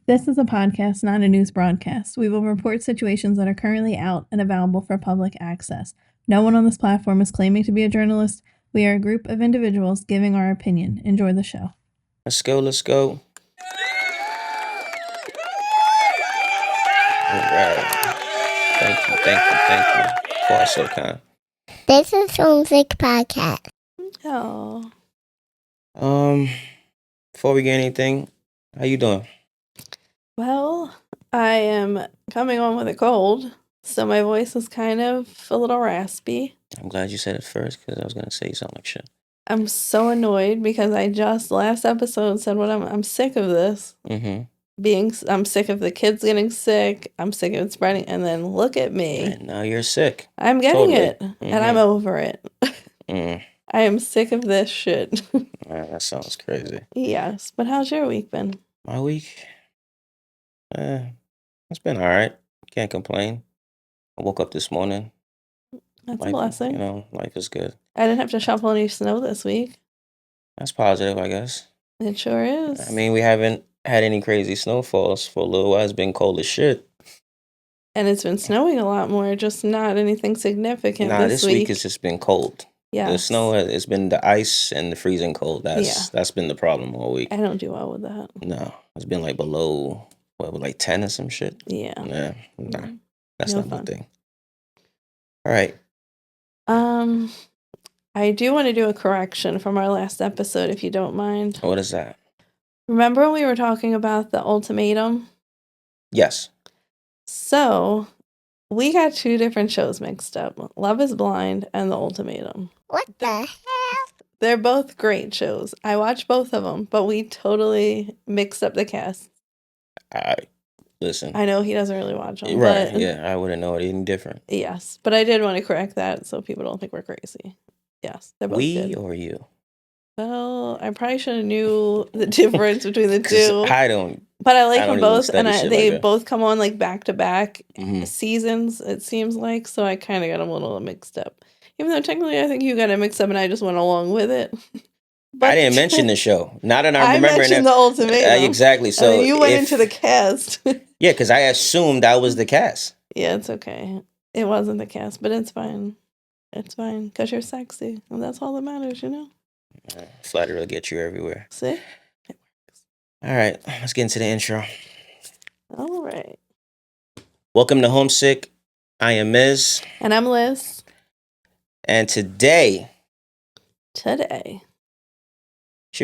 This is a podcast, not a news broadcast. We will report situations that are currently out and available for public access. No one on this platform is claiming to be a journalist. We are a group of individuals giving our opinion. Enjoy the show. Let's go. All right. Thank you. For so kind. This is Homesick Podcast. Oh. Before we get anything, how you doing? Well, I am coming on with a cold, so my voice is kind of a little raspy. I'm glad you said it first because I was gonna say you sound like shit. I'm so annoyed because I just last episode said what I'm sick of this. I'm sick of the kids getting sick. I'm sick of it spreading, and then look at me. And now you're sick. I'm getting it, and I'm over it. I am sick of this shit. Man, that sounds crazy. Yes, but how's your week been? My week, it's been all right. Can't complain. I woke up this morning. That's a blessing. Life is good. I didn't have to shovel any snow this week. That's positive, I guess. It sure is. I mean, we haven't had any crazy snowfalls for a little while. It's been cold as shit. And it's been snowing a lot more, just not anything significant this week it's just been cold. Yeah. The snow, it's been the ice and the freezing cold. That's been the problem all week. I don't do well with that. No. It's been like below, like 10 or some shit? Yeah. Nah. That's not my thing. All right. I do want to do a correction from our last episode, if you don't mind. What is that? Remember we were talking about the ultimatum? Yes. So, we got two different shows mixed up. Love is Blind and The Ultimatum. What the hell? They're both great shows. I watched both of them, but we totally mixed up the cast. Listen. I know he doesn't really watch them. Right, I wouldn't know it any different. Yes, but I did want to correct that so people don't think we're crazy. Yes, they're both good. We or you? Well, I probably should have knew the difference between the two. I don't. But I like them both, and they like both come on like back-to-back seasons, it seems like, so I kind of got them a little mixed up. Even though technically I think you got it mixed up and I just went along with it. But I didn't mention the show. Not that I remember. I mentioned The Ultimatum. Exactly. So you went into the cast. Yeah, because I assumed that was the cast. Yeah, it's okay. It wasn't the cast, but it's fine. It's fine, because you're sexy, and that's all that matters, you know? Flattery will get you everywhere. See? It works. All right, let's get into the intro. All right. Welcome to Homesick. I am Miz. And I'm Liz. And today should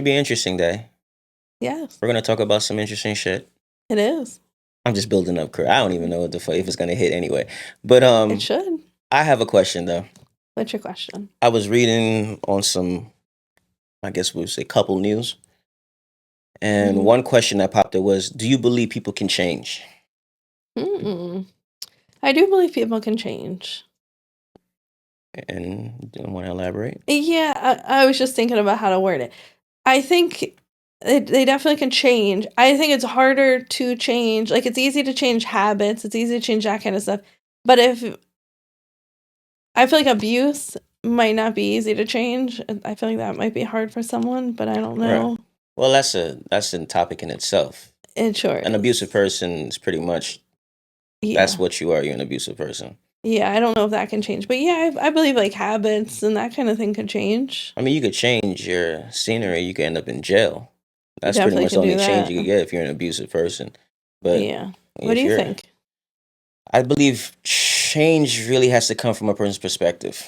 be an interesting day. Yes. We're going to talk about some interesting shit. It is. I'm just building up. I don't even know if it's going to hit anyway. But it should. I have a question, though. What's your question? I was reading on some, I guess we would say, couple news. And one question that popped up was, do you believe people can change? I do believe people can change. And do you want to elaborate? Yeah, I was just thinking about how to word it. I think they definitely can change. I think it's harder to change. Like, it's easy to change habits. It's easy to change that kind of stuff. But I feel like abuse might not be easy to change. I feel like that might be hard for someone, but I don't know. Right. Well, that's a topic in itself. It sure is. An abusive person is pretty much, that's what you are. You're an abusive person. Yeah, I don't know if that can change. But yeah, I believe like habits and that kind of thing can change. I mean, you could change your scenery. You could end up in jail. That's pretty much the only change you could get if you're an abusive person. But yeah. What do you think? I believe change really has to come from a person's perspective.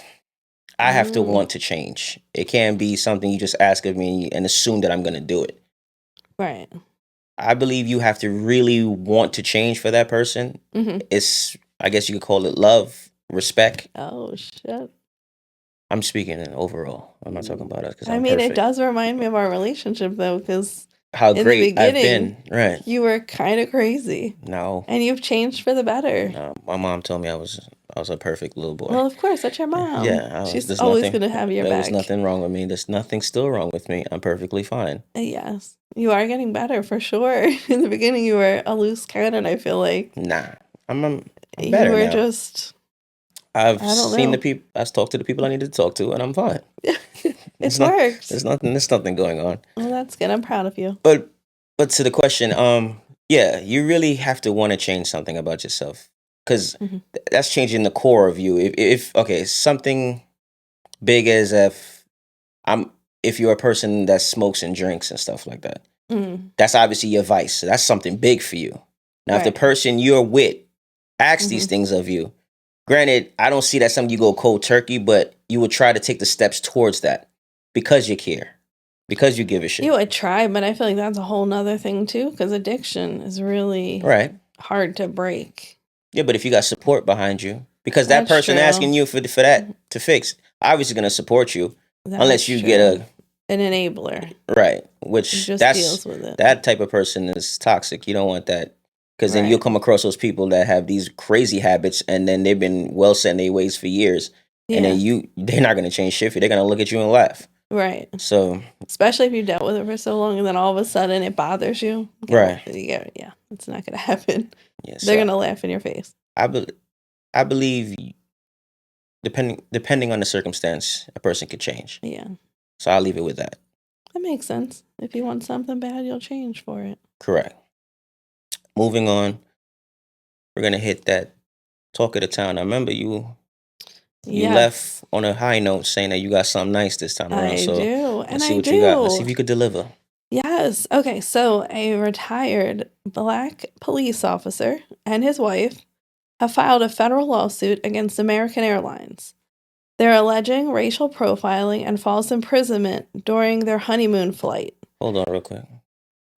I have to want to change. It can't be something you just ask of me and assume that I'm going to do it. Right. I believe you have to really want to change for that person. It's, I guess you could call it love, respect. Oh, shit. I'm speaking overall. I'm not talking about us because I'm perfect. It does remind me of our relationship, though, because how great I've been. Right. You were kind of crazy. No. And you've changed for the better. No, my mom told me I was a perfect little boy. Well, of course, that's your mom. Yeah. She's always going to have your back. There's nothing wrong with me. There's nothing still wrong with me. I'm perfectly fine. Yes. You are getting better, for sure. In the beginning, you were a loose cannon, I feel like. Nah. I'm better You were now. just... I've seen the people. I've talked to the people I needed to talk to, and I'm fine. It works. There's nothing going on. Well, that's good. I'm proud of you. But to the question, Yeah, you really have to want to change something about yourself because Mhm. that's changing the core of you. If okay, something big as I'm if you're a person that smokes and drinks and stuff like that, Mm. that's obviously your vice. So that's something big for you. Now, if the Right. person you're with asks these Mhm. things of you, granted, I don't see that something you go cold turkey, but you would try to take the steps towards that because you care, because you give a shit. You would try, but I feel like that's a whole nother thing too, because addiction is really Right. hard to break. Yeah, but if you got support behind you, because that That's person true. asking you for that to fix, obviously going to support you, unless That's you true. get an enabler. right, Who which just that's deals with it. that type of person is toxic. You don't want that because then Right. you'll come across those people that have these crazy habits, and then they've been well set in their ways for years, and Yeah. then they're not going to change shit for you. They're going to look at you and laugh. Right. So Especially if you dealt with it for so long and then all of a sudden it bothers you. Right. Yeah, it's not going to happen. yeah, They're so going to laugh in your face. I believe depending on the circumstance, a person could change. Yeah. So I'll leave it with that. That makes sense. If you want something bad, you'll change for it. Correct. Moving on, we're gonna hit that talk of the town. I remember you Yes. left on a high note saying that you got something nice this time around. I So do. let's And see I what do. you got. Let's see if you could deliver. Yes. Okay. So a retired Black police officer and his wife have filed a federal lawsuit against American Airlines. They're alleging racial profiling and false imprisonment during their honeymoon flight. Hold on real quick.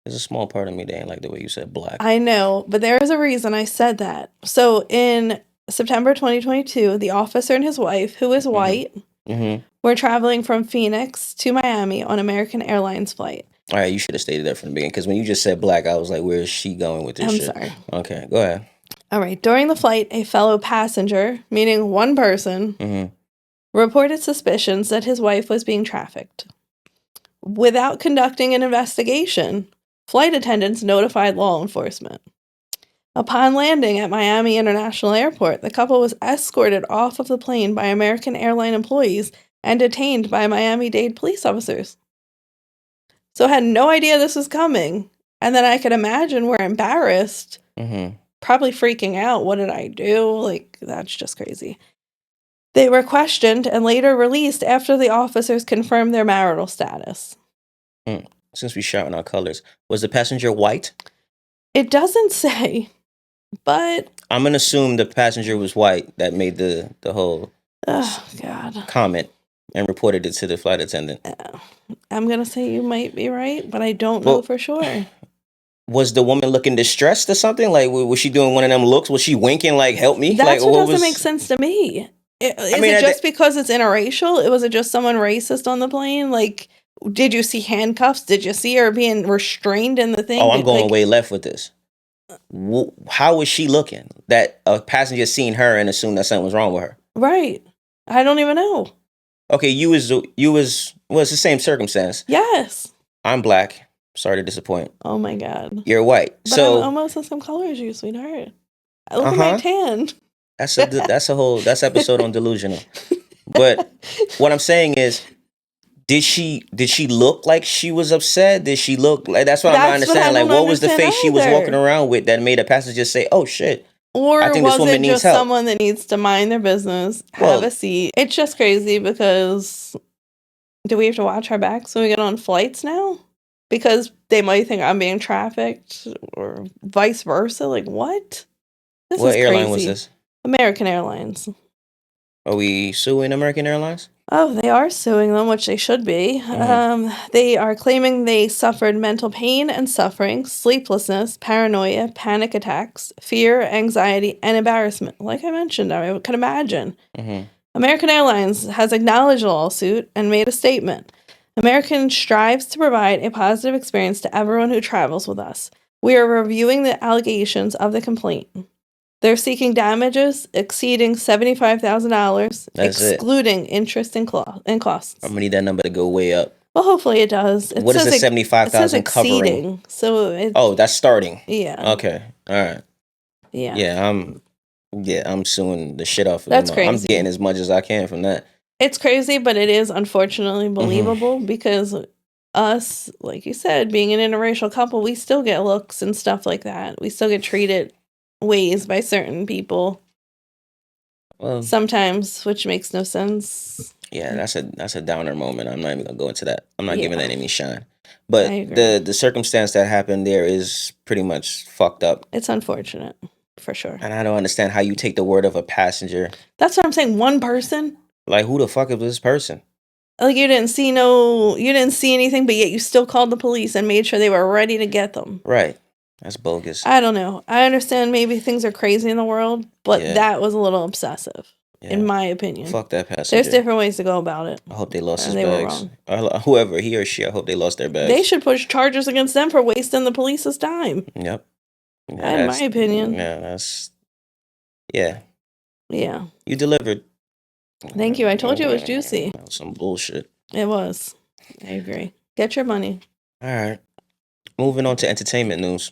There's a small part of me that ain't like the way you said black. I know, but there is a reason I said that. So in September 2022, the officer and his wife, who is white, were traveling from Phoenix to Miami on American Airlines flight. All right, you should have stated that from the beginning because when you just said black, I was like, where is she going with this I'm shit? sorry. Okay, go ahead. All right. During the flight, a fellow passenger, meaning one person, reported suspicions that his wife was being trafficked. Without conducting an investigation, flight attendants notified law enforcement. Upon landing at Miami International Airport, the couple was escorted off of the plane by American Airline employees and detained by Miami-Dade police officers. So had no idea this was coming. And then I could imagine we're embarrassed, probably freaking out. What did I do? Like, that's just crazy. They were questioned and later released after the officers confirmed their marital status. Since we shouting our colors, was the passenger white? It doesn't say, but I'm gonna assume the passenger was white that made the whole comment and reported it to the flight attendant. I'm gonna say you might be right, but I don't know for sure. Was the woman looking distressed or something? Like, was she doing one of them looks? Was she winking like, help me? That's like, what doesn't make sense to me. Is it just because it's interracial? Was it just someone racist on the plane? Like, did you see handcuffs? Did you see her being restrained in the thing? Oh, I'm going way left with this. How was she looking? That a passenger seen her and assumed that something was wrong with her? Right. I don't even know. Okay, you was well, it's the same circumstance. Yes. I'm black. Sorry to disappoint. Oh my God. You're white. But I'm almost the same color as you, sweetheart. Look at my tan. That's episode on delusional. But what I'm saying is, did she look like she was upset? Did she look like that's what I'm not understanding? Like, what was the face she was walking around with that made a passenger say, "Oh shit"? Or I think was this woman it needs just help. someone that needs to mind their business, have a seat? It's just crazy because do we have to watch our backs when we get on flights now? Because they might think I'm being trafficked or vice versa. Like, what? What airline was this? American Airlines. Are we suing American Airlines? Oh, they are suing them, which they should be. They are claiming they suffered mental pain and suffering, sleeplessness, paranoia, panic attacks, fear, anxiety, and embarrassment. Like I mentioned, I could imagine. American Airlines has acknowledged the lawsuit and made a statement. American strives to provide a positive experience to everyone who travels with us. We are reviewing the allegations of the complaint. They're seeking damages exceeding $75,000, excluding interest and costs. I'm gonna need that number to go way up. Well, hopefully it does. What is the $75,000 covering? So that's starting. Yeah. Okay. All right. Yeah. Yeah. I'm suing the shit off of That's them. crazy. I'm getting as much as I can from that. It's crazy, but it is unfortunately believable because us, like you said, being an interracial couple, we still get looks and stuff like that. We still get treated ways by certain people. Well, sometimes, which makes no sense. Yeah, that's a downer moment. I'm not even gonna go into that. I'm not giving that any shine. But the circumstance that happened there is pretty much fucked up. It's unfortunate, for sure. And I don't understand how you take the word of a passenger. That's what I'm saying. One person. Like, who the fuck is this person? Like, you didn't see anything, but yet you still called the police and made sure they were ready to get them. Right. That's bogus. I don't know. I understand maybe things are crazy in the world, but that was a little obsessive, in my opinion. Fuck that passenger. There's different ways to go about it. I hope they lost his bags. Whoever, he or she, I hope they lost their bags. They should push charges against them for wasting the police's time. Yep. Yeah, in my opinion. Yeah, that's... Yeah. Yeah. You delivered. Thank you. I told you it was juicy. That was some bullshit. It was. I agree. Get your money. All right. Moving on to entertainment news.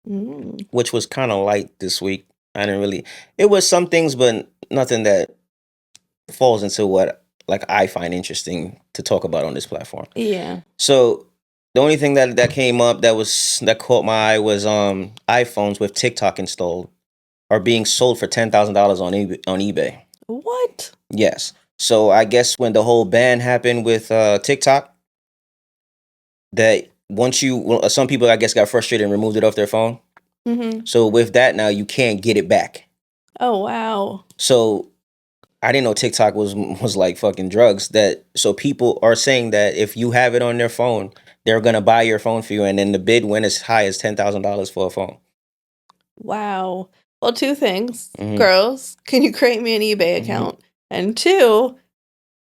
Which was kind of light this week. It was some things, but nothing that falls into what I find interesting to talk about on this platform. Yeah. So the only thing that came up that caught my eye was iPhones with TikTok installed are being sold for $10,000 on eBay. What? Yes. So I guess when the whole ban happened with TikTok, that some people I guess got frustrated and removed it off their phone. Mm-hmm. So with that now you can't get it back. Oh wow. So I didn't know TikTok was like fucking drugs. So people are saying that if you have it on their phone, they're gonna buy your phone for you, and then the bid went as high as $10,000 for a phone. Wow. Well, two things. Mm-hmm. Girls, can you create me an eBay account? Mm-hmm. And two,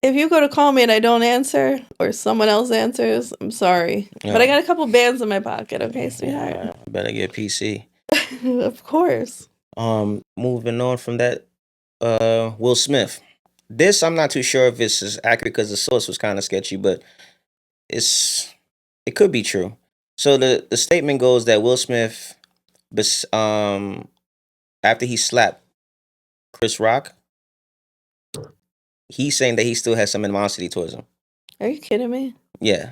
if you go to call me and I don't answer, or someone else answers, I'm sorry. Yeah. But I got a couple bands in my pocket, okay, sweetheart? Yeah, I better get PC. Of course. Moving on from that, Will Smith. This, I'm not too sure if this is accurate because the source was kind of sketchy, but it could be true. So the statement goes that Will Smith, after he slapped Chris Rock, he's saying that he still has some animosity towards him. Are you kidding me? Yeah.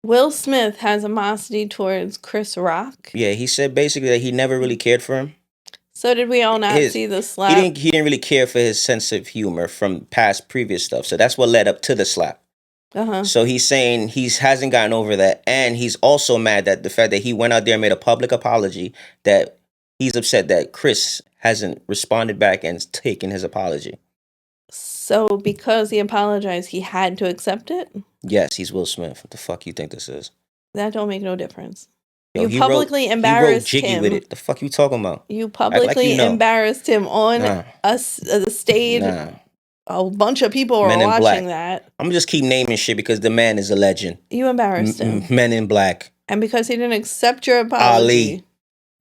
Will Smith has animosity towards Chris Rock? Yeah, he said basically that he never really cared for him. So did we all not see the slap? He didn't really care for his sense of humor from previous stuff. So that's what led up to the slap. Uh-huh. So he's saying he hasn't gotten over that. And he's also mad at the fact that he went out there and made a public apology, that he's upset that Chris hasn't responded back and taken his apology. So because he apologized, he had to accept it? Yes, he's Will Smith. What the fuck you think this is? That don't make no difference. Yo, you publicly embarrassed him. He wrote Jiggy with it. The fuck you talking about? You publicly embarrassed him on the stage. Nah. A bunch of people were watching that. I'm gonna just keep naming shit because the man is a legend. You embarrassed him. Men in Black. And because he didn't accept your apology. Ali.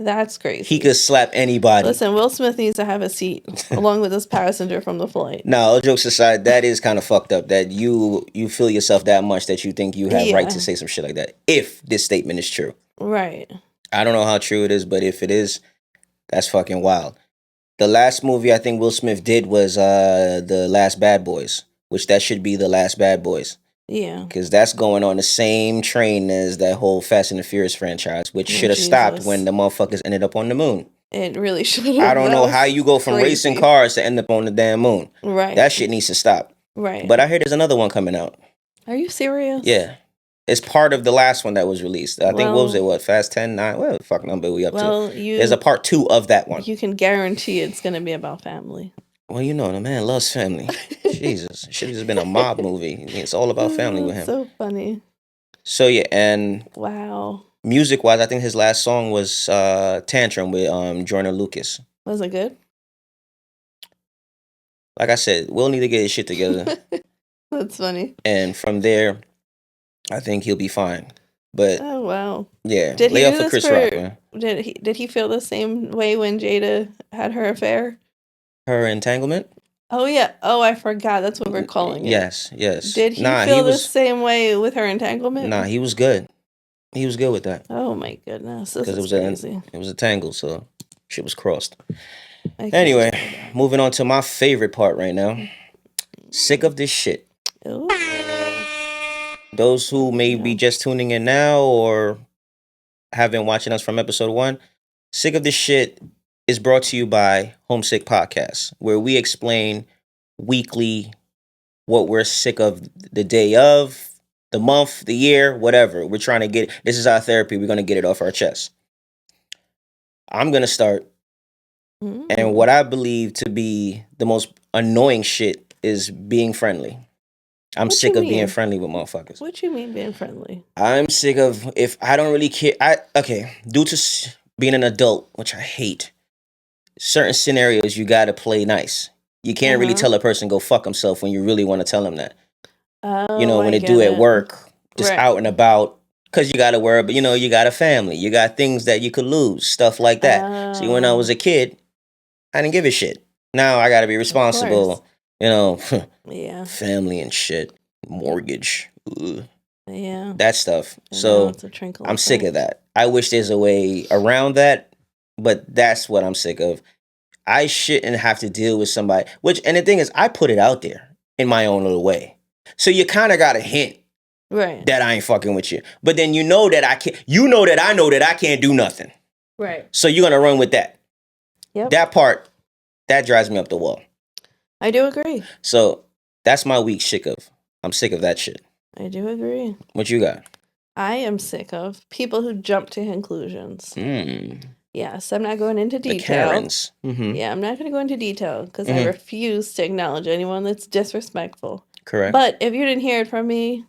That's crazy. He could slap anybody. Listen, Will Smith needs to have a seat along with this passenger from the flight. No, all jokes aside, that is kind of fucked up that you feel yourself that much that you think you have right to say some shit like that. If this statement is true. Right. I don't know how true it is, but if it is, that's fucking wild. The last movie I think Will Smith did was The Last Bad Boys, which that should be The Last Bad Boys. Yeah. Because that's going on the same train as that whole Fast and the Furious franchise, which should have stopped when the motherfuckers ended up on the moon. It really should have. I don't know how you go from racing cars to end up on the damn moon. Right. That shit needs to stop. Right. But I hear there's another one coming out. Are you serious? Yeah. It's part of the last one that was released. I think, what was it? Fast 10, 9? What the fuck number are we up to? There's a part 2 of that one. You can guarantee it's going to be about family. Well, you know, the man loves family. Jesus. It should have just been a mob movie. It's all about family with him. So funny. So, yeah, and... Wow. Music-wise, I think his last song was Tantrum with Joyner Lucas. Was it good? Like I said, we'll need to get his shit together. That's funny. And from there, I think he'll be fine. But oh wow. Yeah. Lay off of Chris Rock, man. Did he feel the same way when Jada had her affair? Her entanglement? Oh yeah. Oh, I forgot. That's what we're calling it. Yes. Did he feel the same way with her entanglement? Nah, he was good. He was good with that. Oh my goodness. Because it was a tangle, so shit was crossed. Anyway, moving on to my favorite part right now. Sick of this shit. Ooh. those who may be just tuning in now or have been watching us from episode 1, Sick of This Shit is brought to you by Homesick Podcast, where we explain weekly what we're sick of the day of, the month, the year, whatever. We're trying to get, this is our therapy. We're going to get it off our chest. I'm going to start. And what I believe to be the most annoying shit is being friendly. I'm sick of being friendly with motherfuckers. What you mean being friendly? I'm sick of, if I don't really care. Due to being an adult, which I hate, certain scenarios you got to play nice. You can't really tell a person go fuck himself when you really want to tell them that. Oh, when they do at work, just out and about, because you got to worry, but you got a family, you got things that you could lose, stuff like that. See, when I was a kid, I didn't give a shit. Now I got to be responsible, yeah, family and shit, mortgage, yeah, that stuff. So I'm sick of that. I wish there's a way around that, but that's what I'm sick of. I shouldn't have to deal with somebody, and the thing is, I put it out there in my own little way. So you kind of got a hint that I ain't fucking with you. But then you know that I can't, that I know that I can't do nothing. Right. So you're going to run with that. Yep. That part, that drives me up the wall. I do agree. So that's my week sick of. I'm sick of that shit. I do agree. What you got? I am sick of people who jump to conclusions. Yes, I'm not going into detail. The Karens. Mm-hmm. Yeah, I'm not going to go into detail because I refuse to acknowledge anyone that's disrespectful. Correct. But if you didn't hear it from me,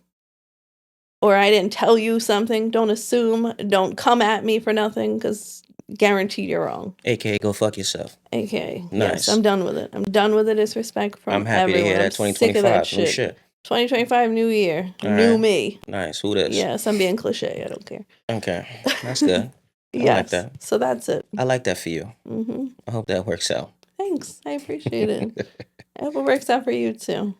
or I didn't tell you something, don't assume, don't come at me for nothing, because guaranteed you're wrong. AKA go fuck yourself. AKA. Nice. Yes, I'm done with it. I'm done with the disrespect from everyone. I'm happy to hear that. 2025. New shit. 2025, new year. New me. Nice. Who this? Yes, I'm being cliche. I don't care. Okay. That's good. I like that. So that's it. I like that for you. Mm-hmm. I hope that works out. Thanks. I appreciate it. I hope it works out for you too.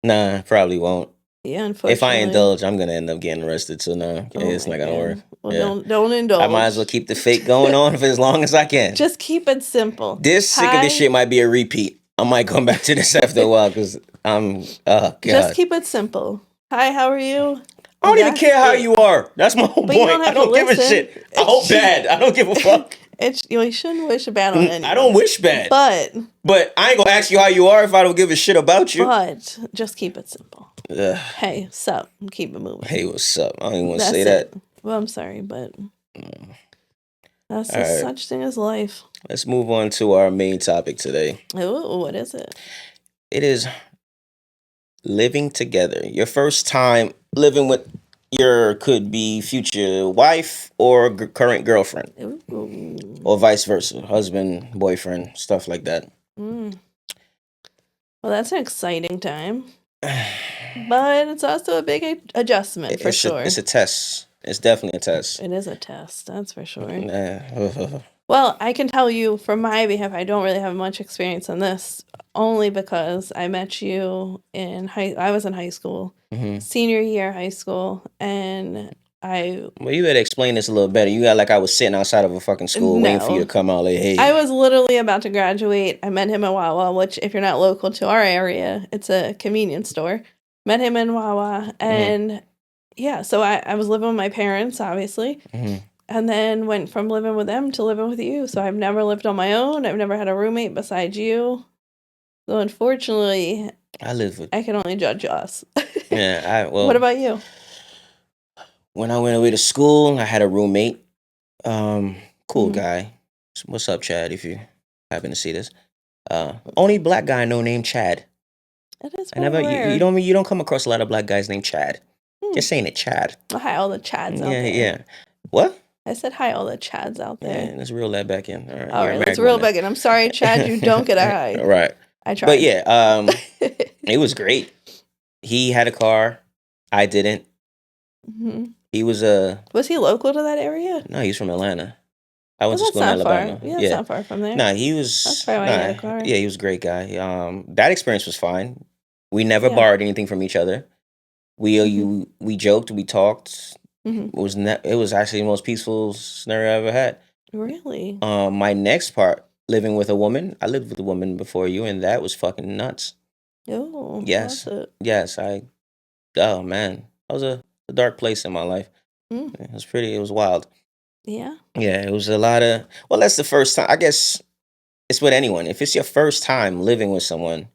Nah, probably won't. Yeah, unfortunately. If I indulge, I'm gonna end up getting arrested. So no, it's not gonna work. Well, don't indulge. I might as well keep the fake going on for as long as I can. Just keep it simple. This sick of this shit might be a repeat. I might come back to this after a while because I'm. Oh God. Just keep it simple. Hi, how are you? I don't even care how you are. That's my whole point. I don't give a shit. I hope bad. I don't give a fuck. You shouldn't wish bad on anyone. I don't wish bad. But I ain't gonna ask you how you are if I don't give a shit about you. But just keep it simple. Hey, sup? Keep it moving. Hey, what's up? I don't even want to say that. Well, I'm sorry, but that's such thing as life. Let's move on to our main topic today. Ooh, what is it? It is living together. Your first time living with your could be future wife or current girlfriend. Ooh. Or vice versa, husband, boyfriend, stuff like that. Well, that's an exciting time. But it's also a big adjustment for sure. It's a test. It's definitely a test. It is a test, that's for sure. Well, I can tell you from my behalf, I don't really have much experience on this, only because I met you I was in high school, senior year high school, and Well, you better explain this a little better. You got like I was sitting outside of a fucking school waiting for you to come out like, hey. I was literally about to graduate. I met him in Wawa, which if you're not local to our area, it's a convenience store. Met him in Wawa, and so I was living with my parents, obviously, and then went from living with them to living with you. So I've never lived on my own. I've never had a roommate besides you. So unfortunately, I can only judge us. What about you? When I went away to school, I had a roommate. Cool guy. What's up, Chad, if you happen to see this? Only black guy I know named Chad. It is rare. You don't come across a lot of black guys named Chad. Just saying it, Chad. Well, hi, all the Chads out there. Yeah. What? I said hi, all the Chads out there. Yeah, let's reel that back in. All right, let's reel back in. I'm sorry, Chad, you don't get a hi. Right. I tried. But yeah, it was great. He had a car. I didn't. He was Was he local to that area? No, he's from Atlanta. I went to school in Alabama. Yeah, that's not far from there. No, he was. That's probably why he had a car. Yeah, he was a great guy. That experience was fine. We never borrowed anything from each other. We joked, we talked. It was actually the most peaceful scenario I ever had. Really? My next part, living with a woman. I lived with a woman before you, and that was fucking nuts. Oh, yes, it? yes. Oh man, was a dark place in my life. Mm. It was wild. Yeah. Yeah, it was a lot of, well, that's the first time. I guess it's with anyone. If it's your first time living with someone,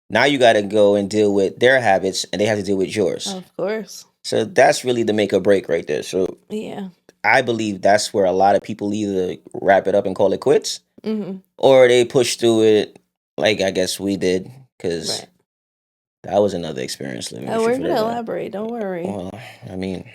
now you got to go and deal with their habits and they have to deal with yours. Of course. So that's really the make or break right there. So yeah, I believe that's where a lot of people either wrap it up and call it quits, mm-hmm. or they push through it like I guess we did, because Right. that was another experience living with Oh, you we're for gonna that. elaborate. Don't worry. Well, I mean,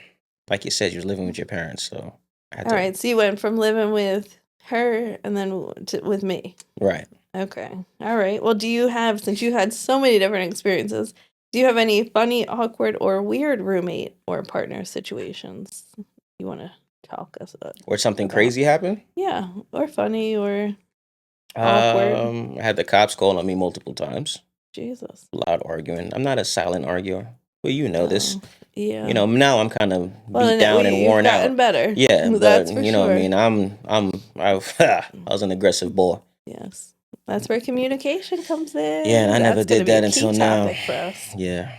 like you said, you was living with your parents, so I had All right. So you went from living with her and then with me. Right. Okay. All right. Well, do you have, since you had so many different experiences, do you have any funny, awkward, or weird roommate or partner situations you want to talk us about? Or something crazy happened? Yeah. Or funny or awkward. I had the cops call on me multiple times. Jesus. Loud arguing. I'm not a silent arguer. Well, you know this. Yeah. You know, now I'm kind of beat down and worn out. Gotten better. Yeah, That's but for you know sure. what I mean? I was an aggressive boy. Yes. That's where communication comes in. Yeah, and I never did that until now. For us. Yeah.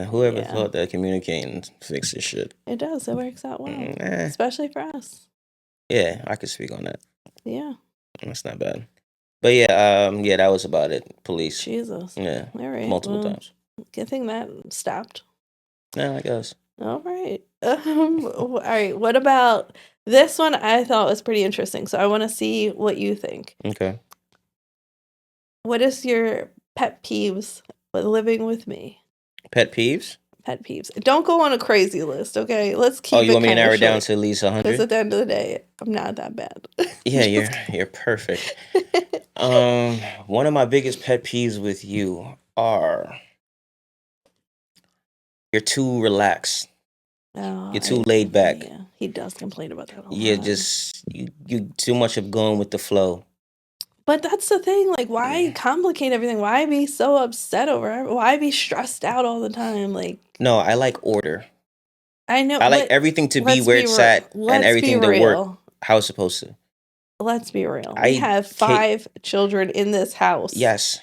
Whoever thought that communicating fixes shit. It does. It works out well. Especially for us. Yeah, I could speak on that. Yeah. That's not bad. But yeah, that was about it. Police. Jesus. Yeah. All right. Multiple times. Good thing that stopped. Yeah, I guess. All right. All right. What about this one? I thought was pretty interesting. So I want to see what you think. Okay. What is your pet peeves with living with me? Pet peeves? Pet peeves. Don't go on a crazy list, okay? Let's keep it. Oh, you want me to narrow it down to at least 100? Because at the end of the day, I'm not that bad. Yeah, you're perfect. One of my biggest pet peeves with you are you're too relaxed. Oh, you're too laid back. Yeah, he does complain about that a lot. You're just you too much of going with the flow. But that's the thing. Like, why complicate everything? Why be so upset over it? Why be stressed out all the time? Like, no, I like order. I know. I like everything to be where it's at and everything to work how it's supposed to. Let's be real. We have 5 children in this house. Yes.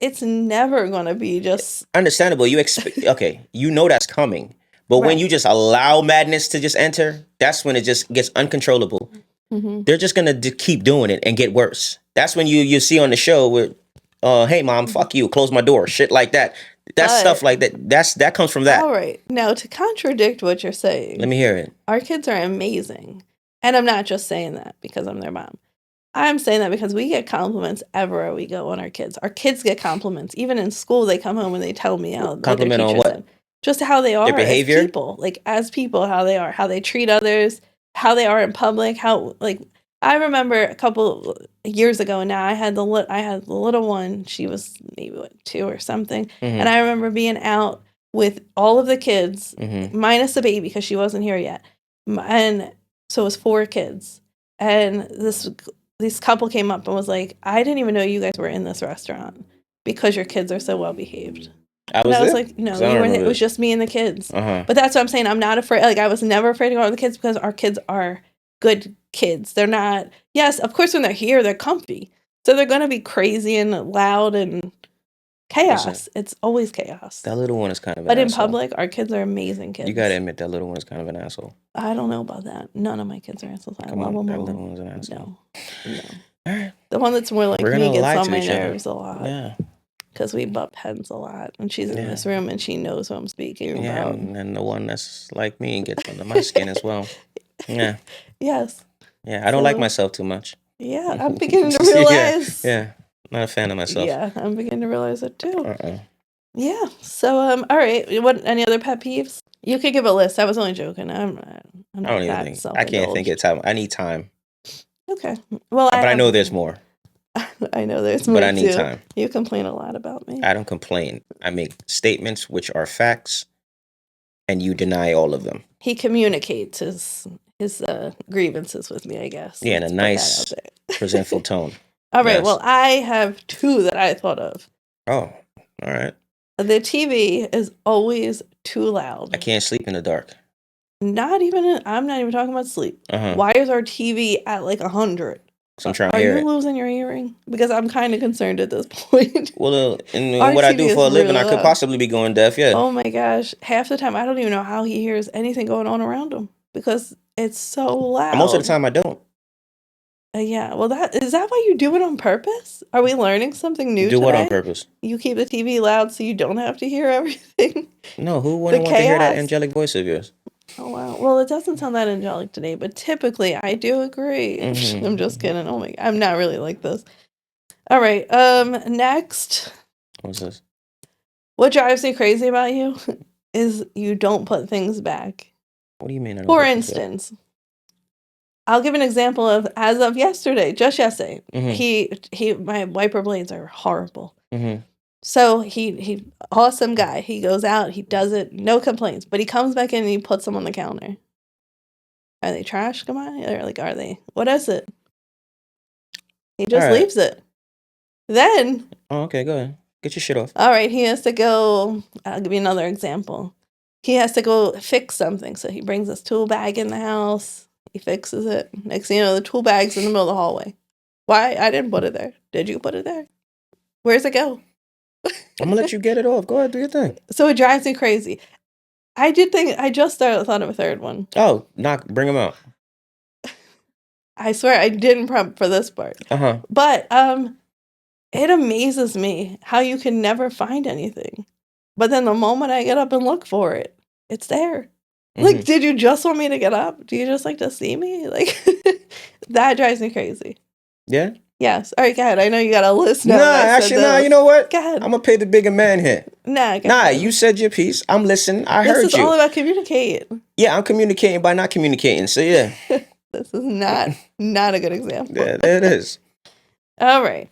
It's never going to be just... Understandable. You expect... Okay, you know that's coming. But when you just allow madness to just enter, that's when it just gets uncontrollable. Mm-hmm. They're just going to keep doing it and get worse. That's when you see on the show where, hey, mom, fuck you, close my door, shit like that. That's stuff like that. That comes from that. All right. Now, to contradict what you're saying... Let me hear it. Our kids are amazing. And I'm not just saying that because I'm their mom. I'm saying that because we get compliments everywhere we go on our kids. Our kids get compliments. Even in school, they come home and they tell me how compliment on what? Said. Just how they are. Their behavior? As people. Like, as people, how they are. How they treat others. How they are in public. How, like, I remember a couple years ago now, I had the little one. She was maybe, 2 or something. Mm-hmm. And I remember being out with all of the kids, minus the baby because she wasn't here yet. And so it was 4 kids. And this couple came up and was like, I didn't even know you guys were in this restaurant because your kids are so well behaved. I was like, no, it was just me and the kids. But that's what I'm saying. I'm not afraid. Like, I was never afraid to go out with the kids because our kids are good kids. They're not, yes, of course, when they're here, they're comfy. So they're going to be crazy and loud and chaos. Listen, it's always chaos. That little one is kind of an But in asshole. public, our kids are amazing kids. You got to admit that little one is kind of an asshole. I don't know about that. None of my kids are assholes. I love them all. That little one's an asshole. No. All right. The one that's more like me gets on my nerves a lot. Yeah. Because we butt heads a lot. And she's in this room and she knows who I'm speaking about. Yeah, and the one that's like me gets under my skin as well. Yeah. Yes. Yeah, I don't like myself too much. Yeah, I'm beginning to realize. Yeah, not a fan of myself. Yeah, I'm beginning to realize it too. Yeah. So, all right. What? Any other pet peeves? You could give a list. I was only joking. I'm not I don't even think. I can't think of time. I need time. Okay. Well, but I know there's more. I know there's more. But I need time. You complain a lot about me. I don't complain. I make statements which are facts, and you deny all of them. He communicates his grievances with me, I guess. Yeah, in a nice, presentful tone. All right. Yes. Well, I have 2 that I thought of. Oh, all right. The TV is always too loud. I can't sleep in the dark. I'm not even talking about sleep. Why is our TV at like 100? So I'm trying to hear it. Are you losing your hearing? Because I'm kind of concerned at this point. Well, and what I do for a living, I could possibly be going deaf, yeah. Oh my gosh. Half the time, I don't even know how he hears anything going on around him because it's so loud. Most of the time, I don't. Yeah. Well, is that why you do it on purpose? Are we learning something new today? Do what on purpose? You keep the TV loud so you don't have to hear everything? No, who wouldn't want to hear that angelic voice of yours? Oh, wow. Well, it doesn't sound that angelic today, but typically I do agree. Mm-hmm. I'm just kidding. Oh my God. I'm not really like this. All right. Next. What's this? What drives me crazy about you is you don't put things back. What do you mean? For instance, I'll give an example of as of yesterday, just yesterday. Mm-hmm. My wiper blades are horrible. Mm-hmm. So he awesome guy. He goes out, he does it, no complaints. But he comes back in and he puts them on the counter. Are they trash? Come on, or are they? What is it? He just leaves it. Then. Oh, okay, go ahead. Get your shit off. All right, he has to go. I'll give you another example. He has to go fix something. So he brings his tool bag in the house. He fixes it. Next thing you know, the tool bag's in the middle of the hallway. Why? I didn't put it there. Did you put it there? Where's it go? I'm gonna let you get it off. Go ahead, do your thing. So it drives me crazy. I just thought of a third one. Oh, bring them out. I swear I didn't prep for this part. But it amazes me how you can never find anything. But then the moment I get up and look for it, it's there. Mm-hmm. Like, did you just want me to get up? Do you just like to see me? Like, that drives me crazy. Yeah? Yes. All right, go ahead. I know you got a list now. Nah, you know what? Go ahead. I'm going to pay the bigger man here. Nah, you said your piece. I'm listening. I heard you. This is all about communicating. Yeah, I'm communicating by not communicating. So, yeah. This is not a good example. Yeah, there it is. All right.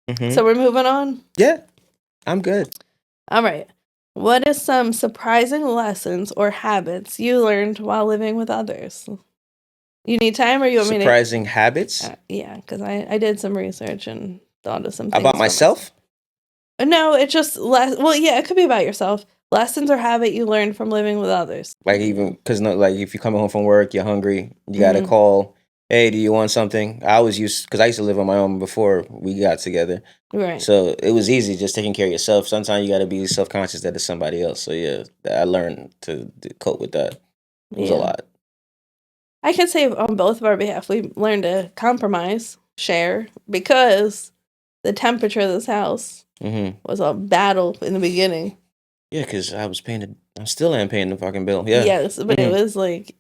Mm-hmm. So we're moving on? Yeah, I'm good. All right. What is some surprising lessons or habits you learned while living with others? You need time or you want me to? Surprising habits? Yeah, because I did some research and thought of some things. About myself? No, it's just well, yeah, it could be about yourself. Lessons or habit you learned from living with others. Like even, because like if you're coming home from work, you're hungry, you got to call, hey, do you want something? I always because I used to live on my own before we got together. Right. So it was easy just taking care of yourself. Sometimes you got to be self-conscious that it's somebody else. So yeah, I learned to cope with that. It was a lot. I can say on both of our behalf, we learned to compromise, share, because the temperature of this house was a battle in the beginning. Yeah, because I still am paying the fucking bill. Yeah. Yes, but it was like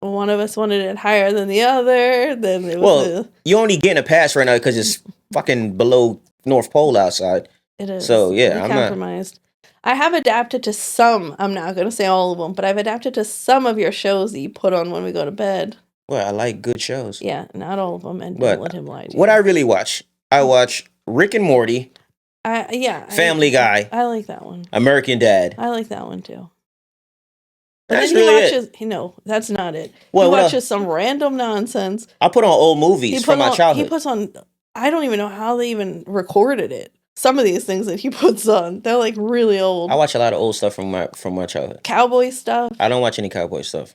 one of us wanted it higher than the other. Then it was you're only getting a pass right now because it's fucking below North Pole outside. It is. So yeah, I'm compromised. I have adapted to some. I'm not going to say all of them, but I've adapted to some of your shows that you put on when we go to bed. Well, I like good shows. Yeah, not all of them, and don't let him lie to you. What I really watch, I watch Rick and Morty. Family Guy. I like that one. American Dad. I like that one too. That's really it. No, that's not it. Well, he watches some random nonsense. I put on old movies from my childhood. He puts on. I don't even know how they even recorded it. Some of these things that he puts on, they're like really old. I watch a lot of old stuff from my childhood. Cowboy stuff. I don't watch any cowboy stuff.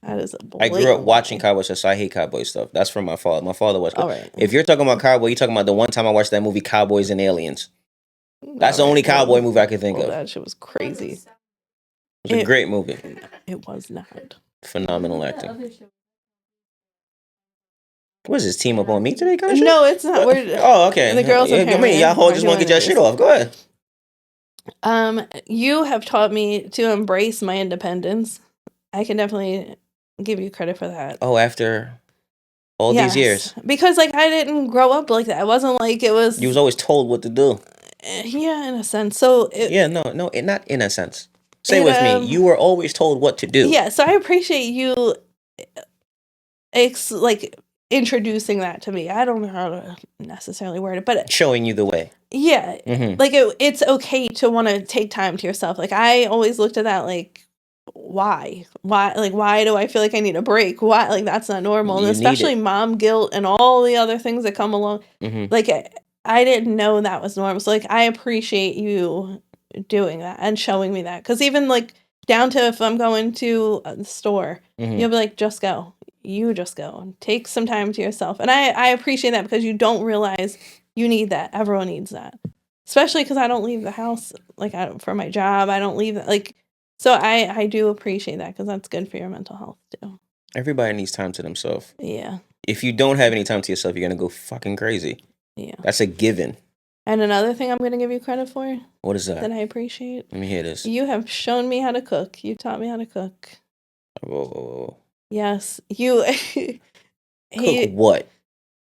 That is I grew up watching cowboy stuff, so I hate cowboy stuff. That's from my father. My father watched. Right. If you're talking about cowboy, you're talking about the one time I watched that movie, Cowboys and Aliens. That's the only cowboy movie I can think of. That shit was crazy. It was a great movie. It was not. Phenomenal acting. What is this, team up on me today? Kind of no, it's not. Okay. The girls are y'all just want to get your shit off. Go ahead. You have taught me to embrace my independence. I can definitely give you credit for that. Oh, after all these years? Because I didn't grow up like that. It wasn't like it was... You was always told what to do. Yeah, in a sense. So... not in a sense. Say with me. You were always told what to do. Yeah, so I appreciate you introducing that to me. I don't know how to necessarily word it, but... Showing you the way. Yeah. Mm-hmm. It's okay to want to take time to yourself. I always looked at that why do I feel like I need a break? Why? That's not normal. And especially mom guilt and all the other things that come along. Mm-hmm. I didn't know that was normal. So I appreciate you doing that and showing me that. Because even down to if I'm going to the store, you'll be like, just go. you just go and take some time to yourself. And I appreciate that because you don't realize you need that. Everyone needs that. Especially because I don't leave the house, like, for my job. I don't leave, like, so I do appreciate that because that's good for your mental health, too. Everybody needs time to themselves. Yeah. If you don't have any time to yourself, you're going to go fucking crazy. Yeah. That's a given. And another thing I'm going to give you credit for. What is that? That I appreciate. Let me hear this. You have shown me how to cook. You taught me how to cook. Whoa. Yes. You. Cook what?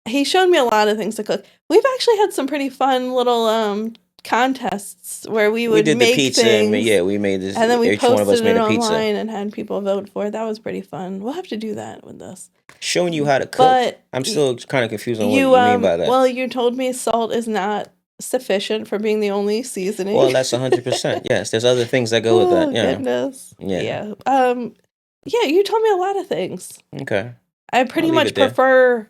He showed me a lot of things to cook. We've actually had some pretty fun little contests where we would did make the pizza things, and we made this, and then we each one of us posted made it a pizza online and had people vote for it. That was pretty fun. We'll have to do that with this. Showing you how to cook. But I'm still kind of confused on what you mean by that. Well, you told me salt is not sufficient for being the only seasoning. Well, that's 100%. Yes, there's other things that go with that. Yeah. Goodness. Yeah. Yeah, you told me a lot of things. Okay. I pretty much prefer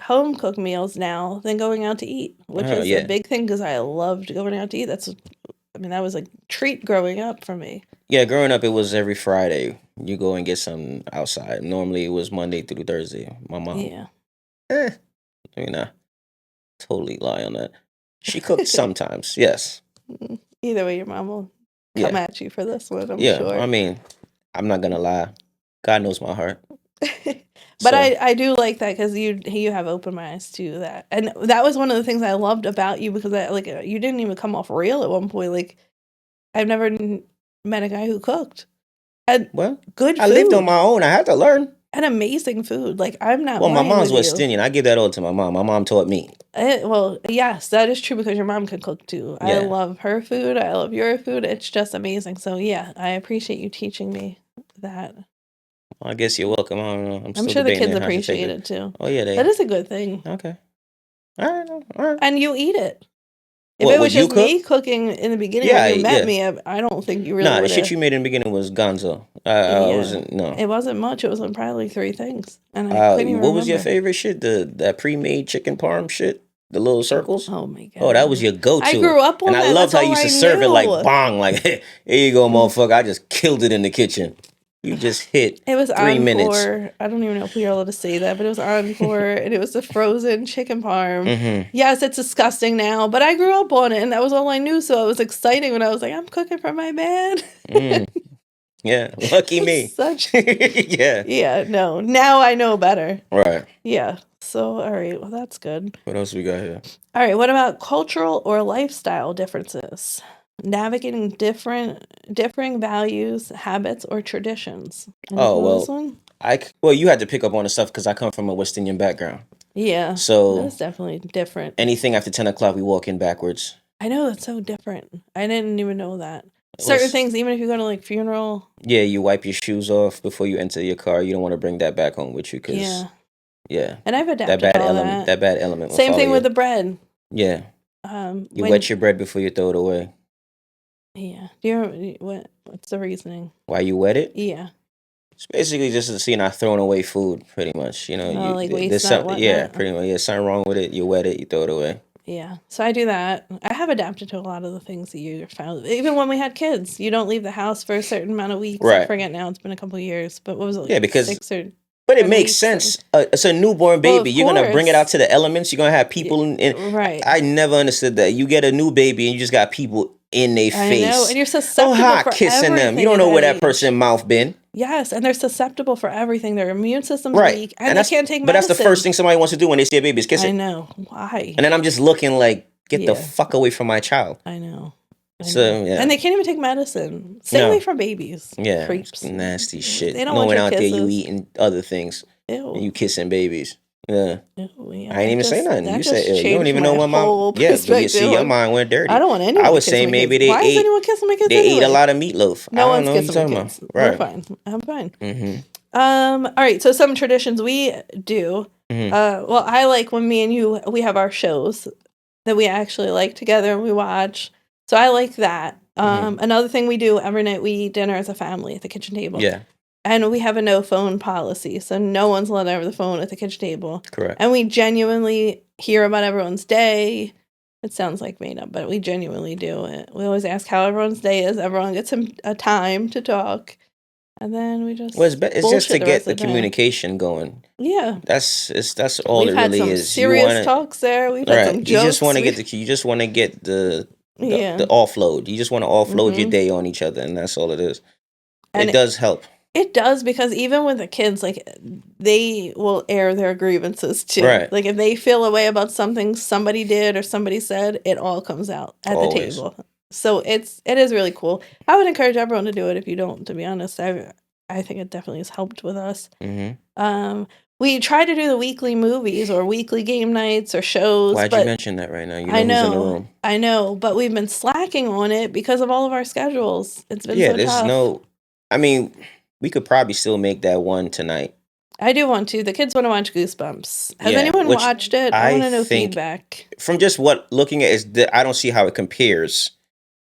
home cooked meals now than going out to eat, which is a big thing because I loved going out to eat. That was a treat growing up for me. Yeah, growing up, it was every Friday. You go and get some outside. Normally, it was Monday through Thursday. My mom. Yeah. I mean, I totally lie on that. She cooked sometimes, yes. Either way, your mom will come at you for this one, I'm sure. Yeah, I mean, I'm not going to lie. God knows my heart. But I do like that because you have opened my eyes to that. And that was one of the things I loved about you because you didn't even come off real at one point. Like, I've never met a guy who cooked. And good food. I lived on my own. I had to learn. And amazing food. Like, I'm not. Well, my mom's West Indian. I give that all to my mom. My mom taught me. Well, yes, that is true because your mom can cook too. Yeah. I love her food. I love your food. It's just amazing. So, yeah, I appreciate you teaching me that. Well, I guess you're welcome. I don't know. I'm sure the kids appreciate it too. Oh, yeah. That is a good thing. Okay. All right. And you eat it. If it was just me cooking in the beginning when you met me, I don't think you really would. The shit you made in the beginning was gonzo. It wasn't much. It was probably 3 things. And I couldn't even What was your favorite shit? That pre-made chicken parm shit? The little circles? Oh, my God. Oh, that was your go-to. I grew up on that. And I loved how you used to serve it like bong. Like, here you go, motherfucker. I just killed it in the kitchen. You just hit it was 3 minutes. I don't even know if we were allowed to say that, but it was encore, and it was the frozen chicken parm. Mm-hmm. Yes, it's disgusting now, but I grew up on it, and that was all I knew, so it was exciting when I was like, I'm cooking for my man. Yeah, lucky me. Yeah. Yeah, no. Now I know better. Right. Yeah. So, all right. Well, that's good. What else we got here? All right. What about cultural or lifestyle differences? Navigating differing values, habits, or traditions. Well, you had to pick up on the stuff because I come from a West Indian background. Yeah. So that's definitely different. Anything after 10 o'clock, we walk in backwards. I know, that's so different. I didn't even know that. Certain things, even if you go to like funeral. Yeah, you wipe your shoes off before you enter your car. You don't want to bring that back home with you because And I've adapted that bad element. That bad element. Same thing with the bread. Yeah. You wet your bread before you throw it away. Yeah. Do you what's the reasoning? Why you wet it? Yeah. It's basically just to see not throwing away food, pretty much. You know, waste not whatnot. Yeah, pretty much. Yeah, something wrong with it. You wet it, you throw it away. Yeah. So I do that. I have adapted to a lot of the things that you found. Even when we had kids, you don't leave the house for a certain amount of weeks. Right. I forget now. It's been a couple of years. But what was it? Like yeah, because 6 or but it makes sense. It's a newborn baby. You're going to bring it out to the elements. You're going to have people in. Right. I never understood that. You get a new baby and you just got people in their face. I know. And you're susceptible for kissing them. You don't know where that person's mouth been. Yes, and they're susceptible for everything. Their immune system's weak, and they can't take medicine. But that's the first thing somebody wants to do when they see a baby is kiss it. I know. Why? And then I'm just looking like, get the fuck away from my child. I know. So, yeah. And they can't even take medicine. Stay away from babies. Yeah. Creeps. Nasty shit. They don't want your out kisses. there, you eating other things. Ew. And you kissing babies. Yeah. Ew, yeah. I ain't even say nothing. You said you don't even know what my you see your mind went dirty. I don't want anyone. I was saying maybe they Why is anyone kissing my kids? They ate a lot of meatloaf. No one's know kissing my kids. Right. We're fine. I'm fine. Mm-hmm. All right. So some traditions we do. Mm-hmm. Well, I like when me and you we have our shows that we actually like together and we watch. So I like that. Another thing we do every night, we eat dinner as a family at the kitchen table. Yeah. And we have a no phone policy. So no one's allowed over the phone at the kitchen table. Correct. And we genuinely hear about everyone's day. It sounds like made up, but we genuinely do it. We always ask how everyone's day is. Everyone gets a time to talk. and then we just Well, it's just to bullshit the get rest the of the day. communication going. Yeah, That's all we've it had really some is. serious talks there. We've had Right. some You jokes. just want to get the Yeah. offload. You just want to offload your Mhm. day on each other, and that's all it is. And it does help. It does, because even with the kids, like, they will air their grievances too. Right. Like, if they feel a way about something somebody did or somebody said, it all comes out at the table. So it is really cool. I would encourage everyone to do it if you don't, to be honest. I think it definitely has helped with us. Mm-hmm. We try to do the weekly movies or weekly game nights or shows. Why'd you mention that right now? You know I who's in the room. I know, but we've been slacking on it because of all of our schedules. It's been so there's tough. I mean, we could probably still make that one tonight. I do want to. The kids want to watch Goosebumps. Has anyone watched it? I want to know feedback. From just looking at it, I don't see how it compares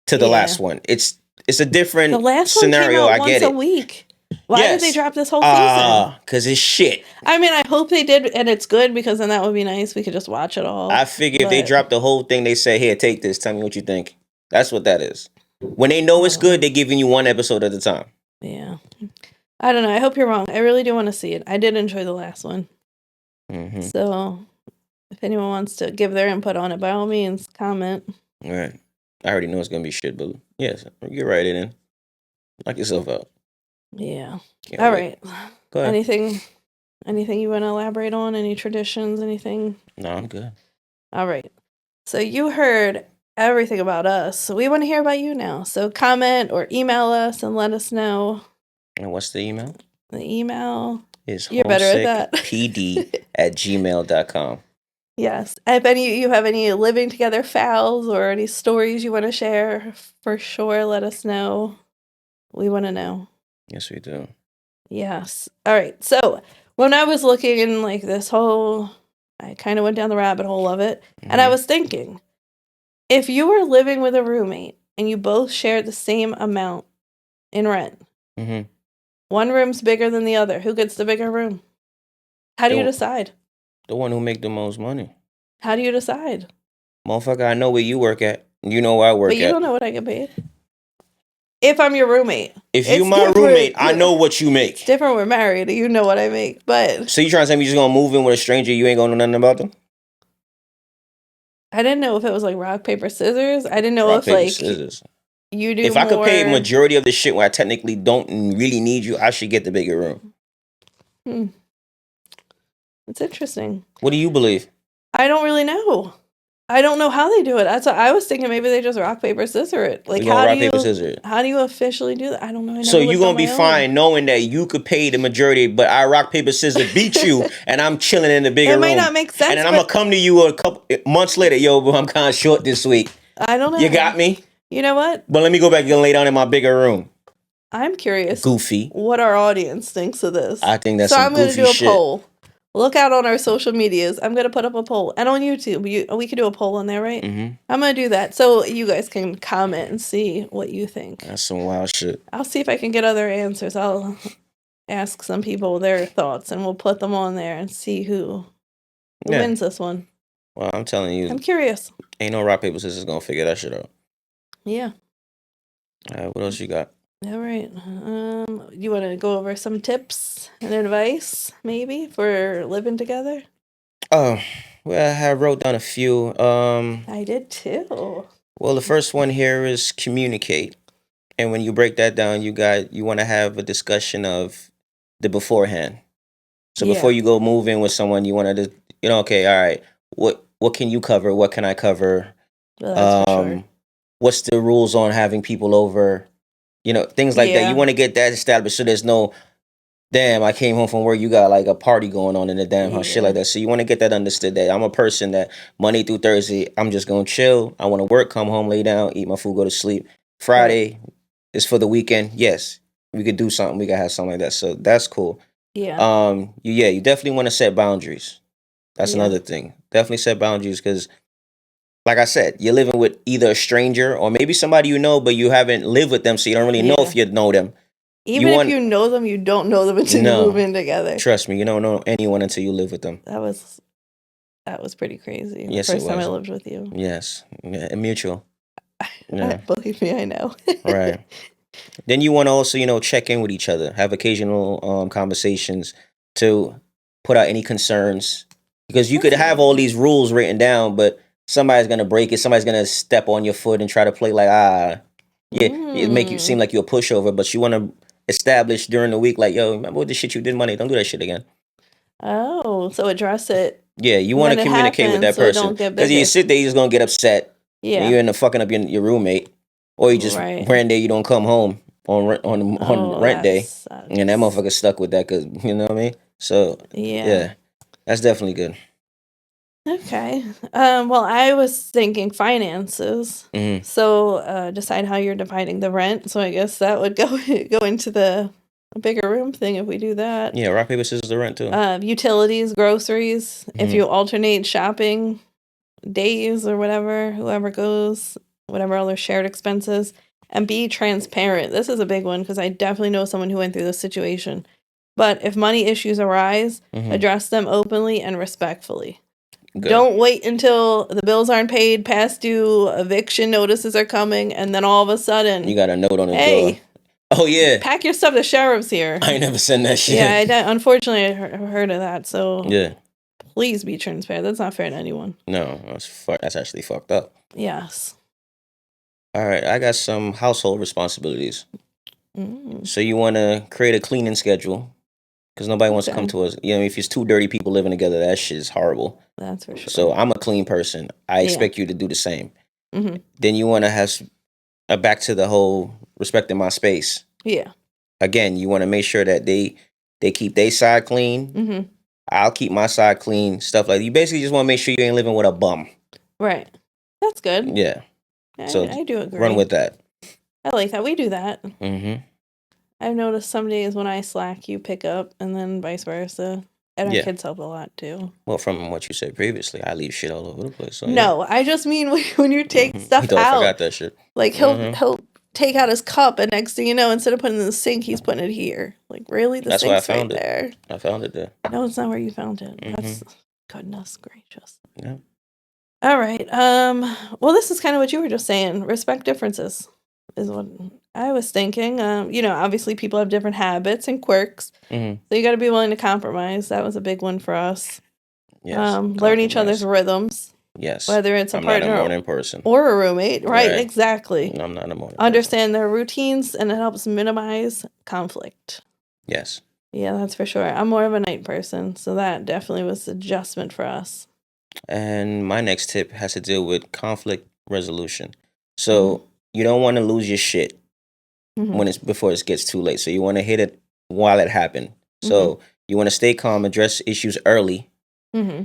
to the last one. It's a different scenario. One came out I get once it. A week. Why did they drop this whole season? Because it's shit. I mean, I hope they did, and it's good, because then that would be nice. We could just watch it all. I figure if they drop the whole thing, they say, "Here, take this. Tell me what you think." That's what that is. When they know it's good, they're giving you one episode at a time. Yeah. I don't know. I hope you're wrong. I really do want to see it. I did enjoy the last one. Mm-hmm. So, if anyone wants to give their input on it, by all means, comment. All right. I already know it's going to be shit, but yes, get right in. Knock yourself out. Yeah. All right. Go ahead. Anything you want to elaborate on? Any traditions? Anything? No, I'm good. All right. So you heard everything about us. So we want to hear about you now. So comment or email us and let us know. And what's the email? The email is You're better at that. homesickpd@gmail.com. Yes. If you have any living together fouls or any stories you want to share, for sure, let us know. We want to know. Yes, we do. Yes. All right. So when I was looking in like this whole, I kind of went down the rabbit hole of it, and I was thinking, if you were living with a roommate and you both shared the same amount in rent, one room's bigger than the other, who gets the bigger room? How do you decide? The one who make the most money. How do you decide? Motherfucker, I know where you work at. You know where I work at. But you don't know what I get paid. If I'm your roommate. If you're my roommate, I know what you make. It's different when we're married. You know what I make. But so you trying to say me just gonna move in with a stranger, you ain't gonna know nothing about them? I didn't know if it was like rock, paper, scissors. I didn't know scissors. You do if I could pay majority of the shit where I technically don't really need you, I should get the bigger room. It's interesting. What do you believe? I don't really know. I don't know how they do it. That's what I was thinking. Maybe they just rock, paper, scissor it. Like, how do you officially do that? I don't know. So you're going to be fine knowing that you could pay the majority, but I rock, paper, scissor beat you, and I'm chilling in the bigger room. It might not make sense. And then I'm going to come to you a couple months later. Yo, but I'm kind of short this week. I don't know. You got me? You know what? But let me go back and lay down in my bigger room. I'm curious. Goofy. What our audience thinks of this. I think that's some goofy shit. So I'm going to do a poll. Look out on our social medias. I'm going to put up a poll. And on YouTube. We could do a poll on there, right? Mm-hmm. I'm going to do that. So you guys can comment and see what you think. That's some wild shit. I'll see if I can get other answers. I'll ask some people their thoughts. And we'll put them on there and see who wins this one. Well, I'm telling you. I'm curious. Ain't no rock, paper, scissors going to figure that shit out. Yeah. All right. What else you got? All right. You want to go over some tips and advice, maybe, for living together? Oh, well, I wrote down a few. I did too. Well, the first one here is communicate. And when you break that down, you want to have a discussion of the beforehand. So before you go move in with someone, you want to, okay, all right, what can you cover? What can I cover? Well, that's for sure. What's the rules on having people over? Things like that. You want to get that established so there's no, damn, I came home from work, you got like a party going on in the damn house, shit like that. So you want to get that understood that I'm a person that Monday through Thursday, I'm just going to chill. I want to work, come home, lay down, eat my food, go to sleep. Friday is for the weekend. Yes, we could do something. We could have something like that. So that's cool. Yeah. You definitely want to set boundaries. That's another thing. Definitely set boundaries because, like I said, you're living with either a stranger or maybe somebody you know, but you haven't lived with them, so you don't really know if you know them. Even if you know them, you don't know them until you move in together. Trust me, you don't know anyone until you live with them. That was pretty crazy. Yes, the first time I lived with you. Yes, mutual. Yeah. Believe me, I know. Right. Then you want to also, check in with each other, have occasional conversations to put out any concerns. Because you could have all these rules written down, but somebody's going to break it. Somebody's going to step on your foot and try to play like, it make you seem like you're a pushover. But you want to establish during the week, like, yo, remember what the shit you did Monday? Don't do that shit again. Oh, so address it. Yeah, you want to communicate with that person. Because you sit there, you're just going to get upset. Yeah. And you end up fucking up your roommate. Or you just rent day, you don't come home on rent day. Sucks. And that motherfucker stuck with that because, you know what I mean? So, yeah, that's definitely good. Okay. Well, I was thinking finances. Mm-hmm. So decide how you're dividing the rent. So I guess that would go into the bigger room thing if we do that. Yeah, rock, paper, scissors, the rent too. Utilities, groceries. Mm-hmm. If you alternate shopping days or whatever, whoever goes, whatever other shared expenses. And be transparent. This is a big one because I definitely know someone who went through this situation. But if money issues arise, address them openly and respectfully. Good. Don't wait until the bills aren't paid, past due, eviction notices are coming, and then all of a sudden... You got a note on the door. Oh, yeah. Pack your stuff, the sheriff's here. I ain't never seen that shit. Yeah, unfortunately, I heard of that, so... Yeah. Please be transparent. That's not fair to anyone. No, that's actually fucked up. Yes. All right, I got some household responsibilities. So you want to create a cleaning schedule because nobody wants to come to us. If it's two dirty people living together, that shit is horrible. That's for sure. So I'm a clean person. I expect you to do the same. Mm-hmm. Then you want to have back to the whole respecting my space. Yeah. Again, you want to make sure that they keep their side clean. Mm-hmm. I'll keep my side clean. Stuff like that. You basically just want to make sure you ain't living with a bum. Right. That's good. Yeah. So I do agree. Run with that. I like that. We do that. Mm-hmm. I've noticed some days when I slack, you pick up, and then vice versa. And our kids help a lot, too. Well, from what you said previously, I leave shit all over the place. So, no, I just mean when you take stuff out. I forgot that shit. Like, he'll take out his cup, and next thing you know, instead of putting it in the sink, he's putting it here. Like, really? That's sink's where I found it. There. I found it there. No, it's not where you found it. That's goodness gracious. Yeah. All right. Well, this is kind of what you were just saying. Respect differences is what I was thinking. Obviously people have different habits and quirks. Mm-hmm. So you got to be willing to compromise. That was a big one for us. Yes. Learn each other's rhythms. Yes. Whether it's I'm partner not a morning person. Or a roommate. Right. Exactly. I'm not a morning Understand their routines, and it helps minimize conflict. Yes. Yeah, that's for sure. I'm more of a night person. So that definitely was an adjustment for us. And my next tip has to deal with conflict resolution. So you don't want to lose your shit before it gets too late. So you want to hit it while it happened. So you want to stay calm, address issues early. Mm-hmm.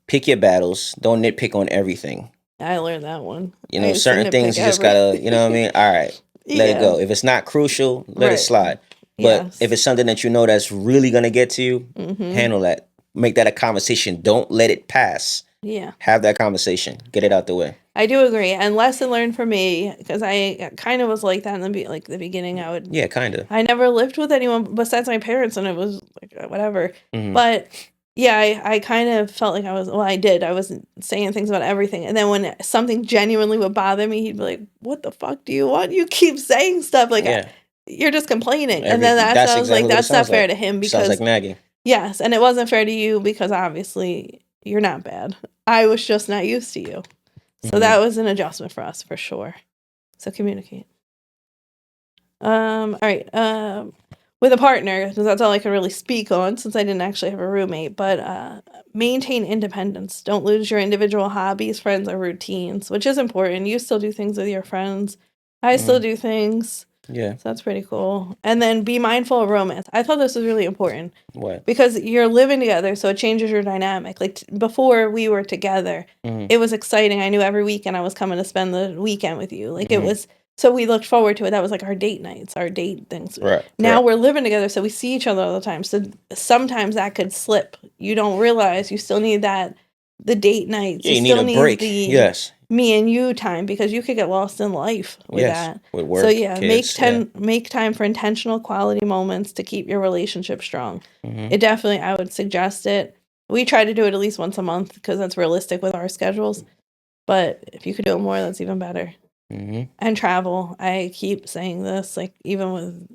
Pick your battles. Don't nitpick on everything. I learned that one. Certain things you just gotta, you know what I mean? All right, let it go. If it's not crucial, let it slide. But if it's something that you know that's really gonna get to you, handle that. Make that a conversation. Don't let it pass. Yeah. Have that conversation. Get it out the way. I do agree. And lesson learned for me, because I kind of was like that in the beginning. Yeah, kind of. I never lived with anyone besides my parents, and it was like whatever. Mm-hmm. But yeah, I kind of felt like I did. I was saying things about everything. And then when something genuinely would bother me, he'd be like, what the fuck do you want? You keep saying stuff like, you're just complaining. And then that's not fair to him because sounds like nagging. Yes, and it wasn't fair to you because obviously you're not bad. I was just not used to you. So that was an adjustment for us, for sure. So communicate. All right. With a partner, because that's all I can really speak on since I didn't actually have a roommate, but maintain independence. Don't lose your individual hobbies, friends, or routines, which is important. You still do things with your friends. I still do things. Yeah. So that's pretty cool. And then be mindful of romance. I thought this was really important. What? Because you're living together, so it changes your dynamic. Like before we were together, it was exciting. I knew every weekend I was coming to spend the weekend with you. Like it was, so we looked forward to it. That was like our date nights, our date things. Right. Now we're living together, so we see each other all the time. So sometimes that could slip. You don't realize you still need the date nights. Yeah, you still need a break. Yes. Me and you time, because you could get lost in life with that. With work, so yeah, kids, make time for intentional quality moments to keep your relationship strong. It definitely, I would suggest it. We try to do it at least once a month because that's realistic with our schedules. But if you could do it more, that's even better. and travel. I keep saying this, like even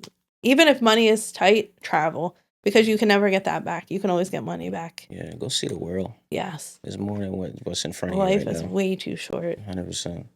if money is tight, travel, because you can never get that back. You can always get money back. Yeah, go see the world. Yes. There's more than what's in front of you Life right is now. way too short. 100%.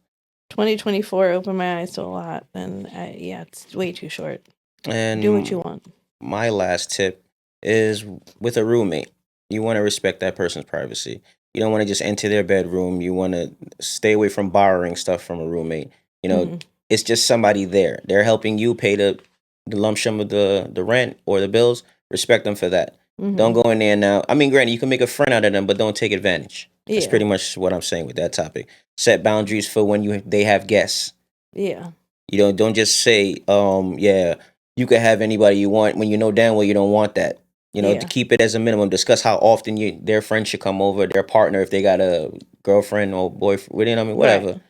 2024 opened my eyes to a lot, and it's way too short. And do what you want. My last tip is with a roommate. You want to respect that person's privacy. You don't want to just enter their bedroom. You want to stay away from borrowing stuff from a roommate. You know, it's just somebody there. They're helping you pay the lump sum of the rent or the bills. Respect them for that. Don't go in there now. I mean, granted, you can make a friend out of them, but don't take advantage. That's pretty much what I'm saying with that topic. Set boundaries for when they have guests. Yeah. You know, don't just say, you can have anybody you want when you know damn well you don't want that. You know, to keep it as a minimum. Discuss how often their friend should come over, their partner, if they got a girlfriend or boyfriend, you know, I mean, whatever. Right.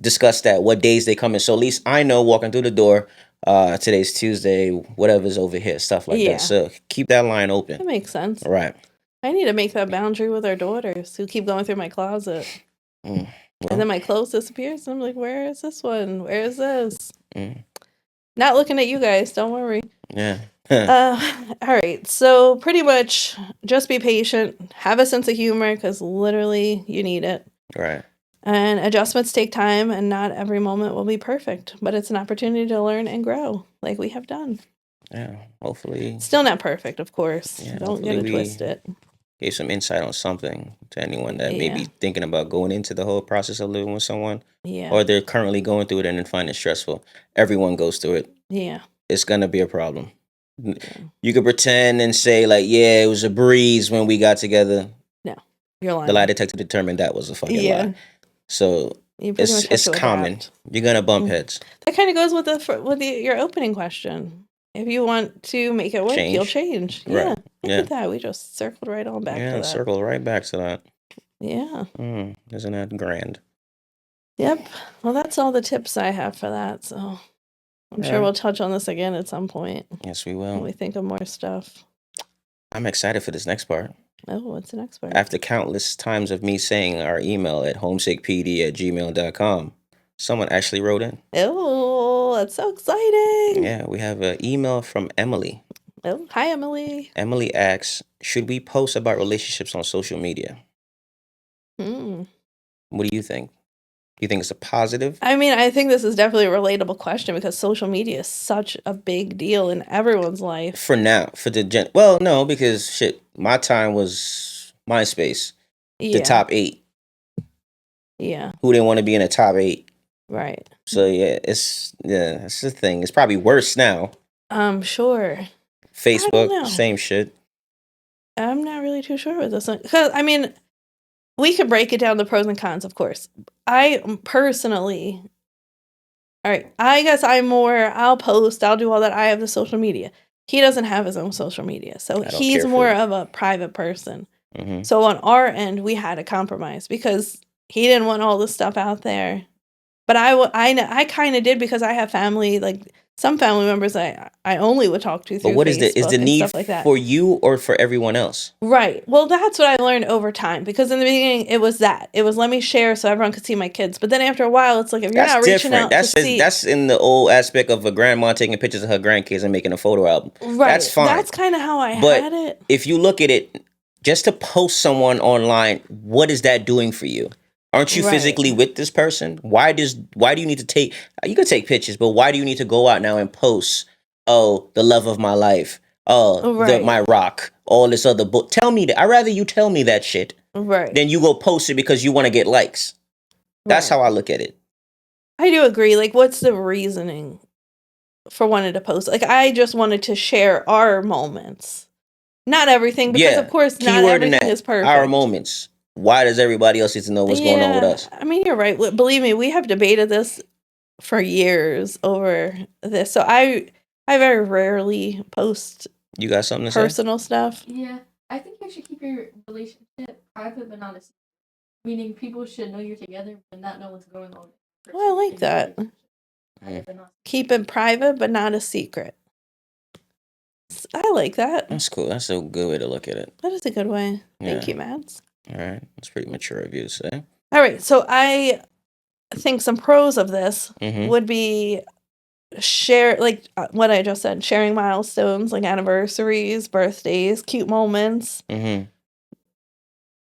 Discuss that, what days they come in. So at least I know walking through the door, today's Tuesday, whatever's over here, stuff like that. So keep that line open. That makes sense. Right. I need to make that boundary with our daughters who keep going through my closet. And then my clothes disappears. And I'm like, where is this one? Where is this? Not looking at you guys. Don't worry. Yeah. All right. So pretty much just be patient. Have a sense of humor because literally you need it. Right. And adjustments take time and not every moment will be perfect. But it's an opportunity to learn and grow like we have done. Yeah. Hopefully. Still not perfect, of course. Yeah, Don't get it twisted. Gave some insight on something to anyone that may be thinking about going into the whole process of living with someone. Yeah. Or they're currently going through it and then find it stressful. Everyone goes through it. Yeah. It's going to be a problem. Yeah. You could pretend and say, like, yeah, it was a breeze when we got together. No, you're lying. The lie detector determined that was a fucking lie. So it's common. You're going to bump heads. That kind of goes with your opening question. If you want to make it work, you'll change. Right. Yeah. Look at that. We just circled right on back to that. Yeah, circled right back to that. Yeah. Isn't that grand? Yep. Well, that's all the tips I have for that. So I'm sure we'll touch on this again at some point. Yes, we will. When we think of more stuff. I'm excited for this next part. Oh, what's the next part? After countless times of me saying our email at homesickpd@gmail.com, someone actually wrote in. Oh, that's so exciting. Yeah, we have an email from Emily. Oh, hi, Emily. Emily asks, should we post about relationships on social media? What do you think? Do you think it's a positive? I mean, I think this is definitely a relatable question because social media is such a big deal in everyone's life. For now, well, no, because shit, my time was MySpace, the top 8. Yeah. Who didn't want to be in the top 8? Right. So it's the thing. It's probably worse now. Sure. Facebook, same shit. I'm not really too sure with this one. Because, I mean, we could break it down the pros and cons, of course. I personally, all right, I guess I'll post, I'll do all that. I have the social media. He doesn't have his own social media. So he's more of a private person. So on our end, we had a compromise because he didn't want all this stuff out there. But I kind of did because I have family, like some family members I only would talk to through But what Facebook is the need like that. for you or for everyone else? Right. Well, that's what I learned over time because in the beginning it was let me share so everyone could see my kids. But then after a while, it's like if you're not reaching out to see. That's in the old aspect of a grandma taking pictures of her grandkids and making a photo album. Right. That's fine. That's kind of how I had it. If you look at it, just to post someone online, what is that doing for you? Aren't you physically with this person? Why do you need to take, you can take pictures, but why do you need to go out now and post, oh, the love of my life, my rock, all this other book? Tell me that. I'd rather you tell me that shit than you go post it because you want to get likes. That's how I look at it. I do agree. Like, what's the reasoning for wanting to post? Like, I just wanted to share our moments. Not everything, because of course not everything is perfect. Our moments. Why does everybody else need to know what's going on with us? I mean, you're right. Believe me, we have debated this for years over this. So I very rarely post. You got something to say? Personal stuff. Yeah, I think you should keep your relationship private, but not a secret. Meaning, people should know you're together, but not know what's going on. Well, I like that. Keep it private, but not a secret. I like that. That's cool. That's a good way to look at it. That is a good way. Thank you, Mads. All right. That's pretty mature of you to say. All right. So I think some pros of this Mm-hmm. would be share, like what I just said, sharing milestones like anniversaries, birthdays, cute moments. Mm-hmm.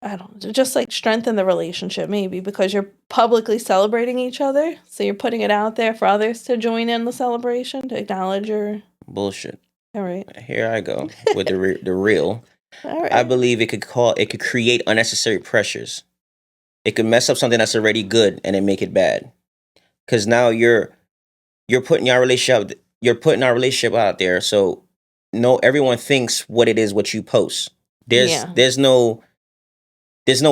I don't know, just like strengthen the relationship maybe because you're publicly celebrating each other. So you're putting it out there for others to join in the celebration, to acknowledge your. Bullshit. All right. Here I go with the real. All right. I believe it could create unnecessary pressures. It could mess up something that's already good and then make it bad. Because now you're putting our relationship out there. So everyone thinks what it is what you post. There's no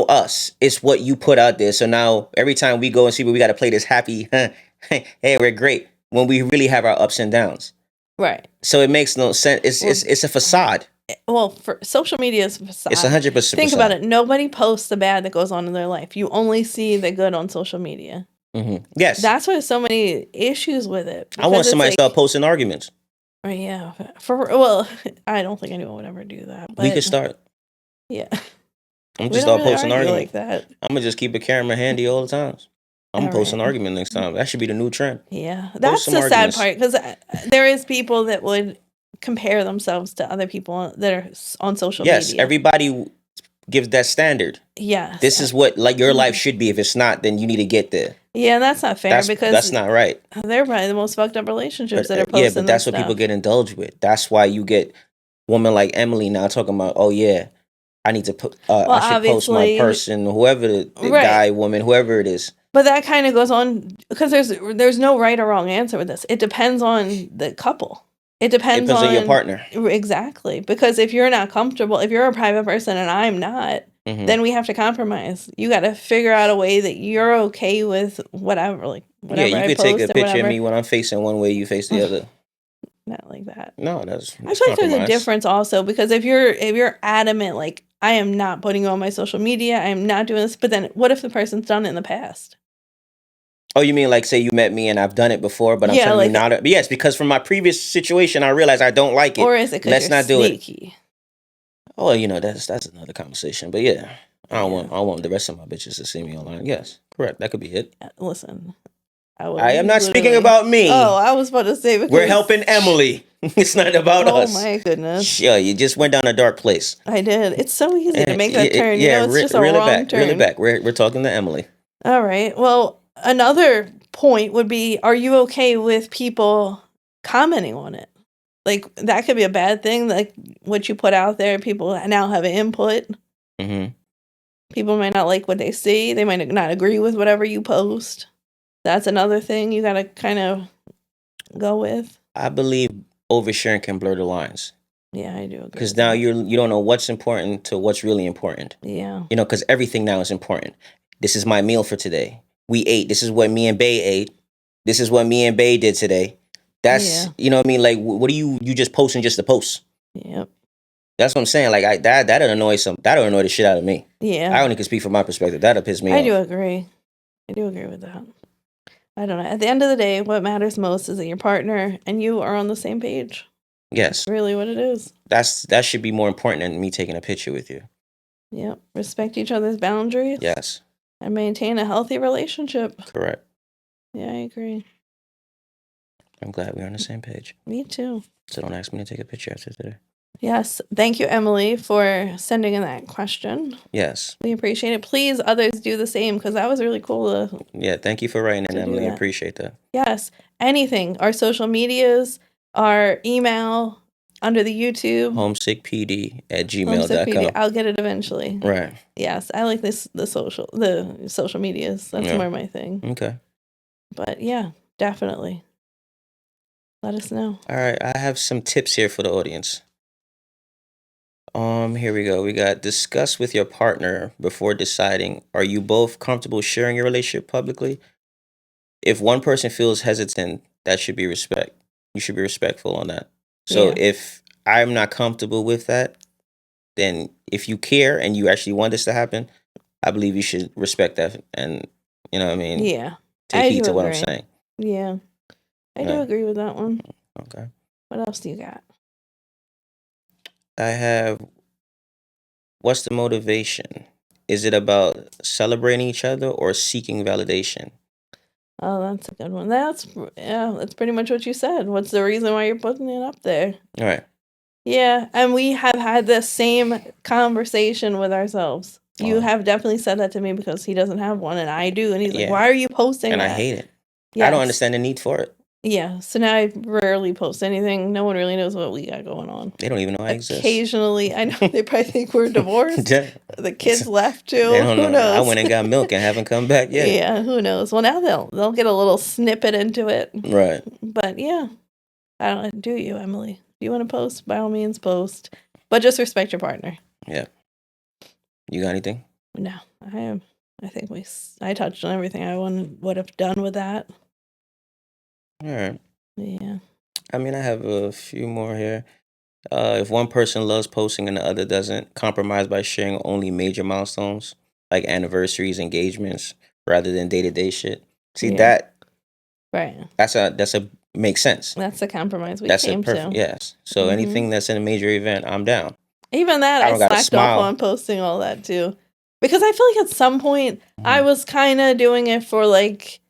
us. It's what you put out there. So now every time we go and see, we got to play this happy, hey, we're great, when we really have our ups and downs. Right. So it makes no sense. It's a facade. Well, for social media is a facade. It's 100%. Think about it. Nobody posts the bad that goes on in their life. You only see the good on social media. Mm-hmm. Yes. That's why there's so many issues with it. I want somebody to start posting arguments. Yeah. Well, I don't think anyone would ever do that. But we could start. Yeah. I'm just start posting arguments like that. I'm gonna just keep a camera handy all the time. I'm gonna post an argument next time. That should be the new trend. Yeah, that's the sad part because there is people that would compare themselves to other people that are on social media. Yes, everybody gives that standard. Yes, this is what like your life should be. If it's not, then you need to get there. Yeah, that's not fair because that's not right. They're probably the most fucked up relationships that are posting. Yeah, but that's what people get indulged with. That's why you get women like Emily now talking about, oh yeah, I need to put. I should post my person, whoever the guy, woman, whoever it is. But that kind of goes on because there's no right or wrong answer with this. It depends on the couple. It depends on your partner. Exactly. Because if you're not comfortable, if you're a private person and I'm not, mm-hmm. then we have to compromise. You got to figure out a way that you're okay with whatever. Like whatever you could take a picture of me when I'm facing one way, you face the other. Not like that. No, that's I feel like there's a difference also because if you're adamant, like I am not putting you on my social media, I am not doing this. But then what if the person's done it in the past? Oh, you mean like say you met me and I've done it before, but I'm telling you now that yes, because from my previous situation I realized I don't like it. Or is it because let's not do sneaky? It. Oh, that's another conversation. But yeah, I don't want the rest of my bitches to see me online. Yes, correct. That could be it. Listen, I am not speaking about me. Oh, I was about to say because we're helping Emily. It's not about us. Oh my goodness. Sure, you just went down a dark place. I did. It's so easy to make that turn. Yeah, it's just a wrong turn. Reel it back. We're talking to Emily. All right. Well, another point would be, are you okay with people commenting on it? Like, that could be a bad thing. Like, what you put out there, people now have an input. Mm-hmm. People might not like what they see. They might not agree with whatever you post. That's another thing you got to kind of go with. I believe oversharing can blur the lines. Yeah, I do. Because now you don't know what's important to what's really important. Yeah. Because everything now is important. This is my meal for today. We ate. This is what me and Bae ate. This is what me and Bae did today. That's, you know what I mean? Like, what are you just posting just to post? Yep. That's what I'm saying. Like, that'll annoy the shit out of me. Yeah. I only can speak from my perspective. That'll piss me off. I do agree with that. I don't know. At the end of the day, what matters most is that your partner and you are on the same page. Yes. That's really what it is. That should be more important than me taking a picture with you. Yep. Respect each other's boundaries. Yes. And maintain a healthy relationship. Correct. Yeah, I agree. I'm glad we're on the same page. Me too. So don't ask me to take a picture after today. Yes. Thank you, Emily, for sending in that question. Yes. We appreciate it. Please, others do the same because that was really cool. Yeah, thank you for writing in, Emily. I appreciate that. Yes. Anything. Our social medias, our email, under the YouTube. Homesickpd@gmail.com. I'll get it eventually. Right. Yes. I like the social medias. That's more my thing. Okay. But yeah, definitely. Let us know. All right. I have some tips here for the audience. Here we go. We got discuss with your partner before deciding. Are you both comfortable sharing your relationship publicly? If one person feels hesitant, that should be respect. You should be respectful on that. So if I'm not comfortable with that, then if you care and you actually want this to happen, I believe you should respect that. And you know what I mean? Yeah. Take heed to what I'm saying. Yeah. I do agree with that one. Okay. What else do you got? I have, what's the motivation? Is it about celebrating each other or seeking validation? Oh, that's a good one. That's pretty much what you said. What's the reason why you're putting it up there? All right. Yeah, and we have had the same conversation with ourselves. You have definitely said that to me because he doesn't have one, and I do. And he's like, why are you posting and that? I hate it. Yes. I don't understand the need for it. Yeah, so now I rarely post anything. No one really knows what we got going on. They don't even know I exist. Occasionally, I know they probably think we're divorced. The kids left too. They don't Who know. knows? I went and got milk and haven't come back yet. Yeah, who knows? Well, now they'll get a little snippet into it. Right. But yeah, I don't do you, Emily. If you want to post, by all means, post. But just respect your partner. Yeah. You got anything? No, I think I touched on everything I would have done with that. All right. Yeah. I mean, I have a few more here. If one person loves posting and the other doesn't, compromise by sharing only major milestones like anniversaries, engagements, rather than day-to-day shit. See that? Right. That's a makes sense. That's the compromise we came to. Yes. So anything that's in a major event, I'm down. Even that, I slacked off on posting all that too, because I feel like at some point I was kind of doing it for like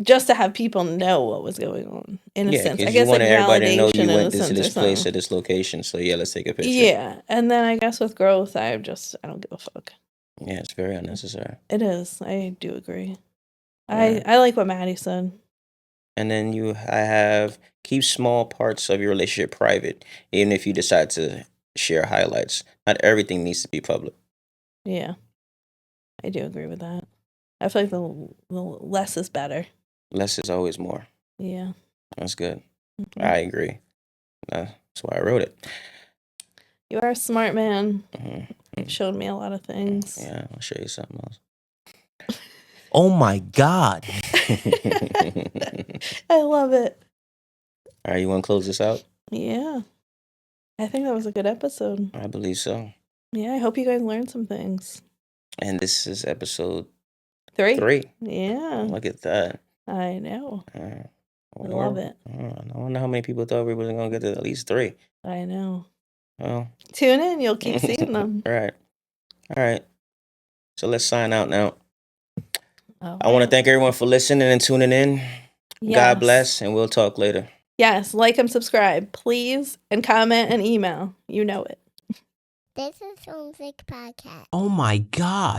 just to have people know what was going on in a sense. I guess you want like everybody to know you went to this place or this location. So yeah, let's take a picture. Yeah, and then I guess with growth, I don't give a fuck. Yeah, it's very unnecessary. It is. I do agree. Yeah. I like what Maddie said. And then I have keep small parts of your relationship private, even if you decide to share highlights. Not everything needs to be public. Yeah, I do agree with that. I feel like the less is better. Less is always more. Yeah. That's good. Mm-hmm. I agree. That's why I wrote it. You are a smart man. Mm-hmm. You've showed me a lot of things. Yeah, I'll show you something else. Oh my God. I love it. All right, you want to close this out? Yeah. I think that was a good episode. I believe so. Yeah, I hope you guys learned some things. And this is episode 3. Yeah. Look at that. I know. I love it. I wonder how many people thought we were going to get to at least 3. I know. Well, tune in. You'll keep seeing them. All right. So let's sign out now. I want to thank everyone for listening and tuning in. Yes. God bless, and we'll talk later. Yes, like and subscribe, please, and comment and email. You know it. This is Homesick Podcast. Oh my God.